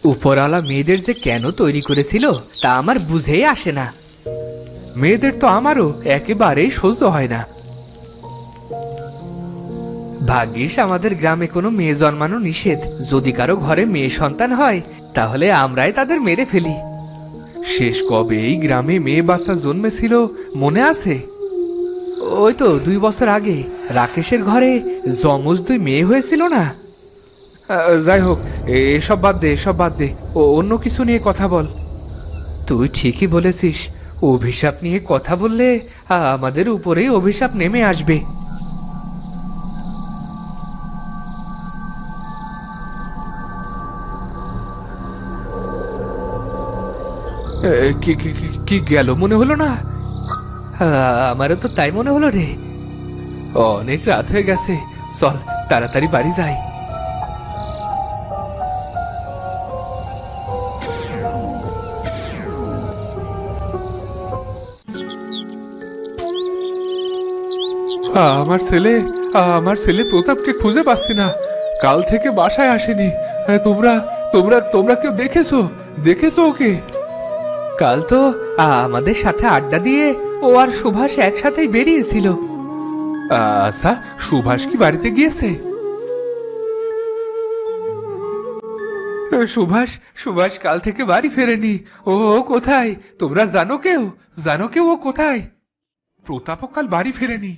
উপরওয়ালা মেয়েদের যে কেন তৈরি করেছিল তা আমার বুঝেই আসে না। মেয়েদের তো আমারও একেবারেই সহ্য হয় না। ভাগ্যিস আমাদের গ্রামে কোনো মেয়ে জন্মানো নিষেধ। যদি কারো ঘরে মেয়ে সন্তান হয় তাহলে আমরাই তাদের মেরে ফেলি। শেষ কবে এই গ্রামে মেয়ে বাচ্চা জন্মেছিল মনে আছে? ওই তো 2 বছর আগে রাকেশের ঘরে যমজ 2 মেয়ে হয়েছিল না? যাই হোক, এসব বাদ দে, এসব বাদ দে। অন্য কিছু নিয়ে কথা বল। তুই ঠিকই বলেছিস, অভিশাপ নিয়ে কথা বললে আমাদের উপরেই অভিশাপ নেমে আসবে। কি কি কি- কি গেল মনে হলো না? আমারও তো তাই মনে হলো রে। অনেক রাত হয়ে গেছে, চল তাড়াতাড়ি বাড়ি যাই। আমার ছেলে, আমার ছেলে প্রতাপকে খুঁজে পাচ্ছি না। কাল থেকে বাসায় আসেনি। তোমরা তোমরা তোমরা কেউ দেখেছো? দেখেছো ওকে? কাল তো আমাদের সাথে আড্ডা দিয়ে ও আর সুভাষ একসাথেই বেরিয়েছিল। আচ্ছা, সুভাষ কি বাড়িতে গিয়েছে? সুভাষ সুভাষ কাল থেকে বাড়ি ফেরেনি। ও কোথায় তোমরা জানো কেউ? জানো কেউ ও কোথায়? প্রতাপও কাল বাড়ি ফেরেনি।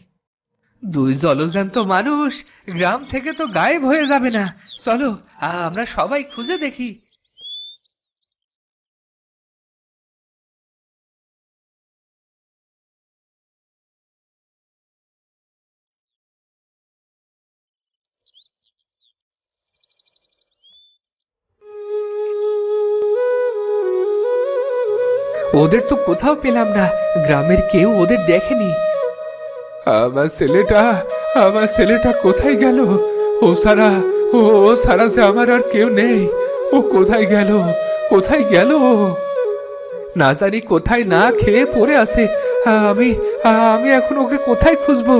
2 জলজ্যান্ত মানুষ গ্রাম থেকে তো গায়েব হয়ে যাবে না। চলো আমরা সবাই খুঁজে দেখি। ওদের তো কোথাও পেলাম না, গ্রামের কেউ ওদের দেখেনি। আমার ছেলেটা, আমার ছেলেটা কোথায় গেল? ও সারা, ও সারা যে আমার আর কেউ নেই। ও কোথায় গেল? কোথায় গেল? না জানি কোথায় না খেয়ে পড়ে আছে। আমি আমি এখন ওকে কোথায় খুঁজবো?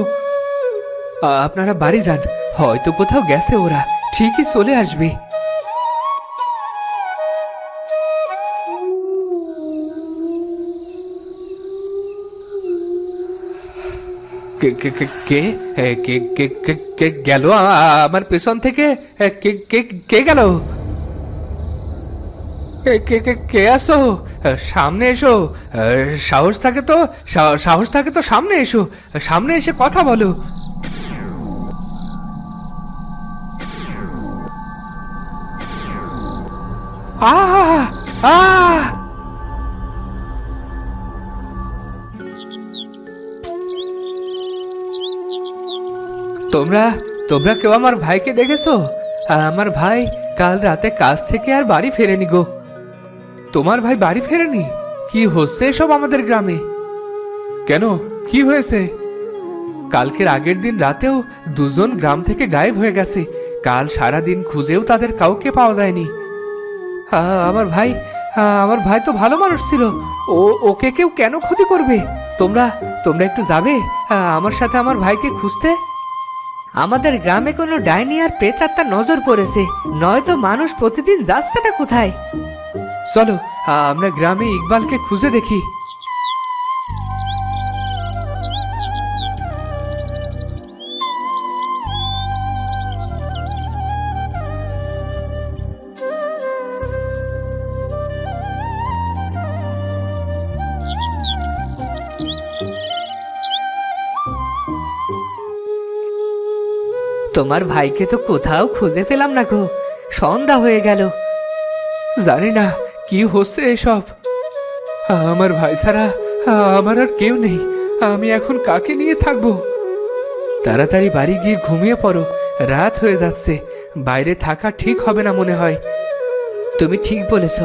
আপনারা বাড়ি যান, হয়তো কোথাও গেছে ওরা, ঠিকই চলে আসবে। কে কে কে কে কে কে কে কে গেল আমার পেছন থেকে? কে কে কে গেল? কে কে কে কে আসো? সামনে এসো। সাহস থাকে তো, সাহস থাকে তো সামনে এসো। সামনে এসে কথা বলো। আহ আহ তোমরা তোমরা কেউ আমার ভাইকে দেখেছো? আমার ভাই কাল রাতে কাজ থেকে আর বাড়ি ফেরেনি গো। তোমার ভাই বাড়ি ফেরেনি? কি হচ্ছে এসব আমাদের গ্রামে? কেন, কি হয়েছে? কালকের আগের দিন রাতেও 2 জন গ্রাম থেকে গায়েব হয়ে গেছে। কাল সারা দিন খুঁজেও তাদের কাউকে পাওয়া যায়নি। আমার ভাই, আমার ভাই তো ভালো মানুষ ছিল। ওকে কেউ কেন ক্ষতি করবে? তোমরা তোমরা একটু যাবে আমার সাথে আমার ভাইকে খুঁজতে? আমাদের গ্রামে কোনো ডাইনি আর প্রেতাত্মার নজর পড়েছে, নয়তো মানুষ প্রতিদিন যাচ্ছেটা কোথায়? চলো আমরা গ্রামে ইকবালকে খুঁজে দেখি। তোমার ভাইকে তো কোথাও খুঁজে পেলাম না গো, সন্ধ্যা হয়ে গেল। জানি না কি হচ্ছে এসব। আমার ভাই ছাড়া আমার আর কেউ নেই। আমি এখন কাকে নিয়ে থাকবো? তাড়াতাড়ি বাড়ি গিয়ে ঘুমিয়ে পড়ো, রাত হয়ে যাচ্ছে। বাইরে থাকা ঠিক হবে না মনে হয়। তুমি ঠিক বলেছ,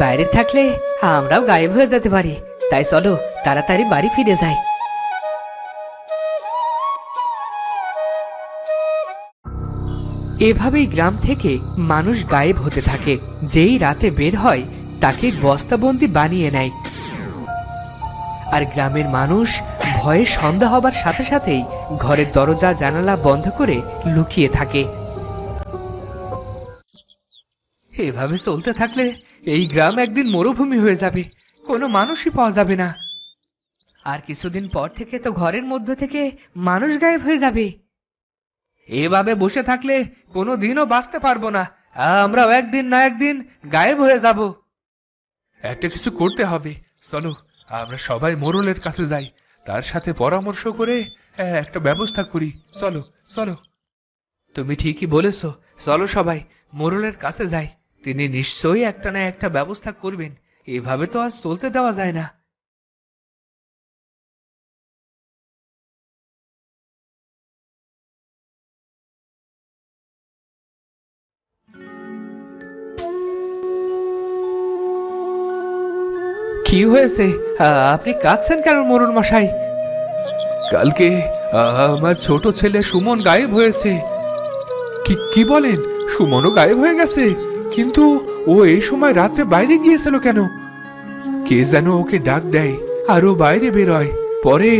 বাইরে থাকলে আমরাও গায়েব হয়ে যেতে পারি। তাই চলো তাড়াতাড়ি বাড়ি ফিরে যাই। এভাবেই গ্রাম থেকে মানুষ গায়েব হতে থাকে। যেই রাতে বের হয় তাকে বস্তাবন্দি বানিয়ে নেয়। আর গ্রামের মানুষ ভয়ে সন্ধ্যা হবার সাথে সাথেই ঘরের দরজা জানালা বন্ধ করে লুকিয়ে থাকে। এভাবে চলতে থাকলে এই গ্রাম একদিন মরুভূমি হয়ে যাবে, কোনো মানুষই পাওয়া যাবে না। আর কিছুদিন পর থেকে তো ঘরের মধ্য থেকে মানুষ গায়েব হয়ে যাবে। এভাবে বসে থাকলে কোনো দিনও বাঁচতে পারবো না। আমরাও একদিন না একদিন গায়েব হয়ে যাব। একটা কিছু করতে হবে। চলো, আমরা সবাই মোড়লের কাছে যাই, তার সাথে পরামর্শ করে একটা ব্যবস্থা করি। চলো চলো। তুমি ঠিকই বলেছো, চলো সবাই মোড়লের কাছে যাই। তিনি নিশ্চয়ই একটা না একটা ব্যবস্থা করবেন। এভাবে তো আর চলতে দেওয়া যায় না। কি হয়েছে? আপনি কাঁদছেন কেন মোড়ল মশাই? কালকে আমার ছোট ছেলে সুমন গায়েব হয়েছে। কি কি বলেন? সুমনও গায়েব হয়ে গেছে? কিন্তু ও এই সময় রাত্রে বাইরে গিয়েছিল কেন? কে যেন ওকে ডাক দেয় আর ও বাইরে বেরোয়। পরে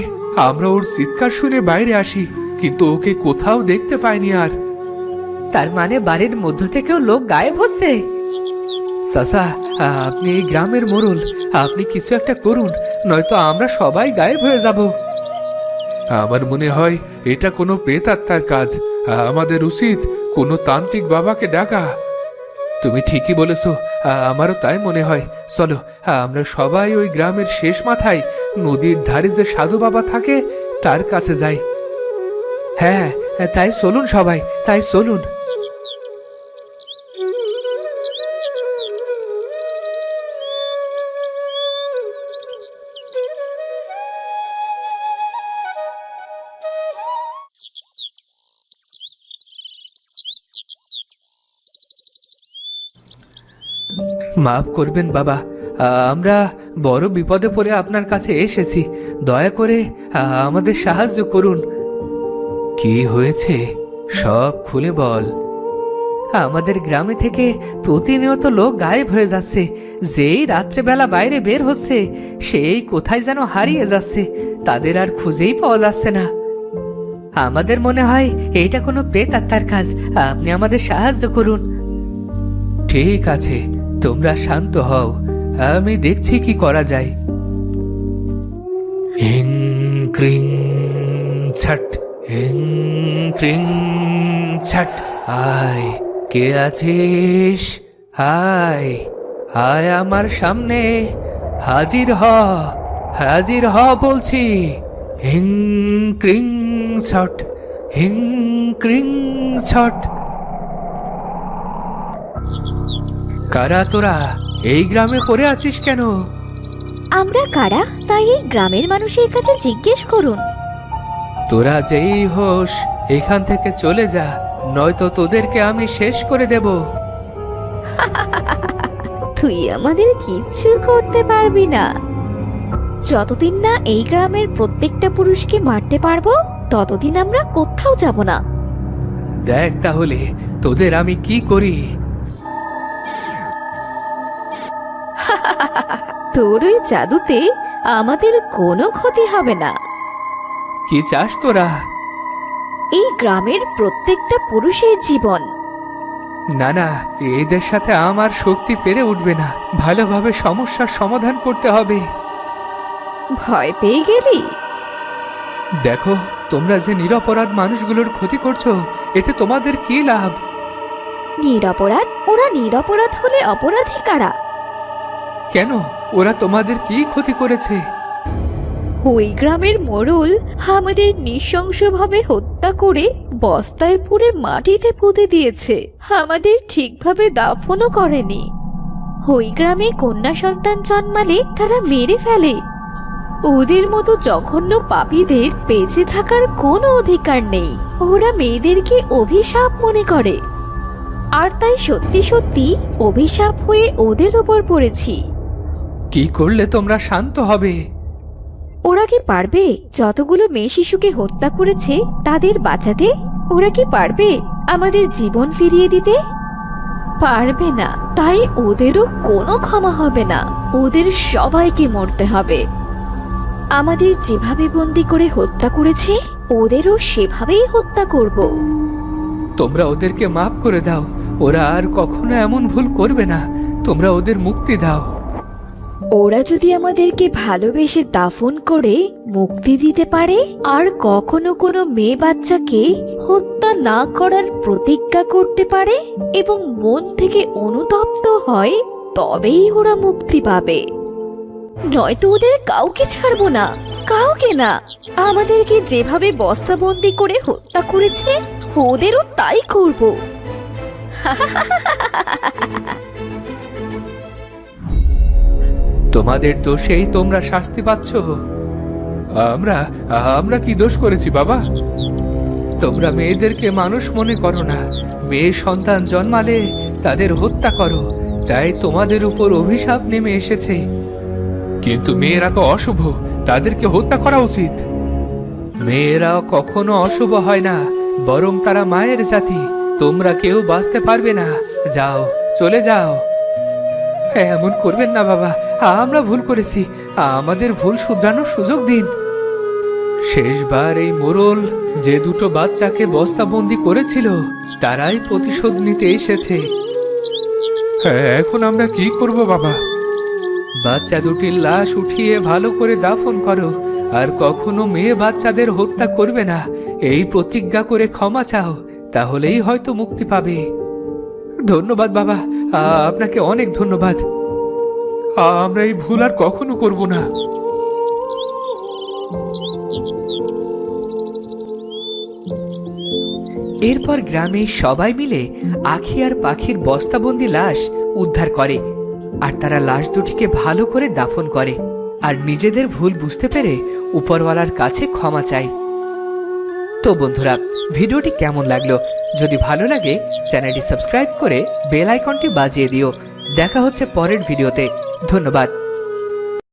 আমরা ওর চিৎকার শুনে বাইরে আসি, কিন্তু ওকে কোথাও দেখতে পাইনি আর। তার মানে বাড়ির মধ্য থেকেও লোক গায়েব হচ্ছে? চাচা, আপনি এই গ্রামের মোড়ল, আপনি কিছু একটা করুন, নয়তো আমরা সবাই গায়েব হয়ে যাব। আমার মনে হয় এটা কোনো প্রেতাত্মার কাজ। আমাদের উচিত কোনো তান্ত্রিক বাবাকে ডাকা। তুমি ঠিকই বলেছো, আমারও তাই মনে হয়। চলো, আমরা সবাই ওই গ্রামের শেষ মাথায় নদীর ধারে যে সাধু বাবা থাকে তার কাছে যাই। হ্যাঁ, তাই চলুন সবাই, তাই চলুন। মাফ করবেন বাবা, আমরা বড় বিপদে পড়ে আপনার কাছে এসেছি। দয়া করে আমাদের সাহায্য করুন। কি হয়েছে সব খুলে বল। আমাদের গ্রামে থেকে প্রতিনিয়ত লোক গায়েব হয়ে যাচ্ছে। যেই রাত্রেবেলা বাইরে বের হচ্ছে সেই কোথায় যেন হারিয়ে যাচ্ছে, তাদের আর খুঁজেই পাওয়া যাচ্ছে না। আমাদের মনে হয় এইটা কোনো প্রেতাত্মার কাজ। আপনি আমাদের সাহায্য করুন। ঠিক আছে, তোমরা শান্ত হও, আমি দেখছি কি করা যায়। হিং ক্রিং ছট, হিং ক্রিং ছট। আয়, কে আছিস? আয় আয় আমার সামনে, হাজির হ, হাজির হ বলছি। হিং ক্রিং ছট, হিং ক্রিং ছট। কারা তোরা? এই গ্রামে পড়ে আছিস কেন? আমরা কারা তাই এই গ্রামের মানুষের কাছে জিজ্ঞেস করুন। তোরা যেই হোস এখান থেকে চলে যা, নয়তো তোদেরকে আমি শেষ করে দেব। তুই আমাদের কিচ্ছু করতে পারবি না। যতদিন না এই গ্রামের প্রত্যেকটা পুরুষকে মারতে পারবো ততদিন আমরা কোথাও যাব না। দেখ তাহলে তোদের আমি কি করি। তোর ওই জাদুতে আমাদের কোনো ক্ষতি হবে না। কি চাস তোরা? এই গ্রামের প্রত্যেকটা পুরুষের জীবন। না না, এদের সাথে আমার শক্তি পেরে উঠবে না। ভালোভাবে সমস্যার সমাধান করতে হবে। ভয় পেয়ে গেলি? দেখো, তোমরা যে নিরপরাধ মানুষগুলোর ক্ষতি করছো, এতে তোমাদের কি লাভ? নিরপরাধ? ওরা নিরপরাধ হলে অপরাধী কারা? কেন, ওরা তোমাদের কি ক্ষতি করেছে? ওই গ্রামের মোড়ল আমাদের নৃশংসভাবে হত্যা করে বস্তায় পুরে মাটিতে পুঁতে দিয়েছে। আমাদের ঠিকভাবে দাফনও করেনি। ওই গ্রামে কন্যা সন্তান জন্মালে তারা মেরে ফেলে। ওদের মতো জঘন্য পাপীদের বেঁচে থাকার কোনো অধিকার নেই। ওরা মেয়েদেরকে অভিশাপ মনে করে, আর তাই সত্যি সত্যি অভিশাপ হয়ে ওদের ওপর পড়েছি। কি করলে তোমরা শান্ত হবে? ওরা কি পারবে যতগুলো মেয়ে শিশুকে হত্যা করেছে তাদের বাঁচাতে? ওরা কি পারবে আমাদের জীবন ফিরিয়ে দিতে? পারবে না। তাই ওদেরও কোনো ক্ষমা হবে না। ওদের সবাইকে মরতে হবে। আমাদের যেভাবে বন্দি করে হত্যা করেছে ওদেরও সেভাবেই হত্যা করব। তোমরা ওদেরকে মাফ করে দাও। ওরা আর কখনো এমন ভুল করবে না। তোমরা ওদের মুক্তি দাও। ওরা যদি আমাদেরকে ভালোবেসে দাফন করে মুক্তি দিতে পারে আর কখনো কোনো মেয়ে বাচ্চাকে হত্যা না করার প্রতিজ্ঞা করতে পারে এবং মন থেকে অনুতপ্ত হয়, তবেই ওরা মুক্তি পাবে। নয়তো ওদের কাউকে ছাড়বো না, কাউকে না। আমাদেরকে যেভাবে বস্তাবন্দি করে হত্যা করেছে ওদেরও তাই করব। তোমাদের দোষেই তোমরা শাস্তি পাচ্ছ। আমরা আমরা কি দোষ করেছি বাবা? তোমরা মেয়েদেরকে মানুষ মনে করো না। মেয়ে সন্তান জন্মালে তাদের হত্যা করো, তাই তোমাদের উপর অভিশাপ নেমে এসেছে। কিন্তু মেয়েরা তো অশুভ, তাদেরকে হত্যা করা উচিত। মেয়েরা কখনো অশুভ হয় না, বরং তারা মায়ের জাতি। তোমরা কেউ বাঁচতে পারবে না। যাও, চলে যাও। এমন করবেন না বাবা, আমরা ভুল করেছি। আমাদের ভুল শুধরানোর সুযোগ দিন। শেষবার এই মোড়ল যে দুটো বাচ্চাকে বস্তাবন্দি করেছিল তারাই প্রতিশোধ নিতে এসেছে। এখন আমরা কি করব বাবা? বাচ্চা দুটির লাশ উঠিয়ে ভালো করে দাফন করো, আর কখনো মেয়ে বাচ্চাদের হত্যা করবে না এই প্রতিজ্ঞা করে ক্ষমা চাও, তাহলেই হয়তো মুক্তি পাবে। ধন্যবাদ বাবা, আপনাকে অনেক ধন্যবাদ। আমরা এই ভুল আর কখনো করব না। এরপর গ্রামে সবাই মিলে আখি আর পাখির বস্তাবন্দি লাশ উদ্ধার করে, আর তারা লাশ দুটিকে ভালো করে দাফন করে আর নিজেদের ভুল বুঝতে পেরে উপরওয়ালার কাছে ক্ষমা চায়। তো বন্ধুরা, ভিডিওটি কেমন লাগলো? যদি ভালো লাগে চ্যানেলটি সাবস্ক্রাইব করে বেল আইকনটি বাজিয়ে দিও। দেখা হচ্ছে পরের ভিডিওতে। ধন্যবাদ।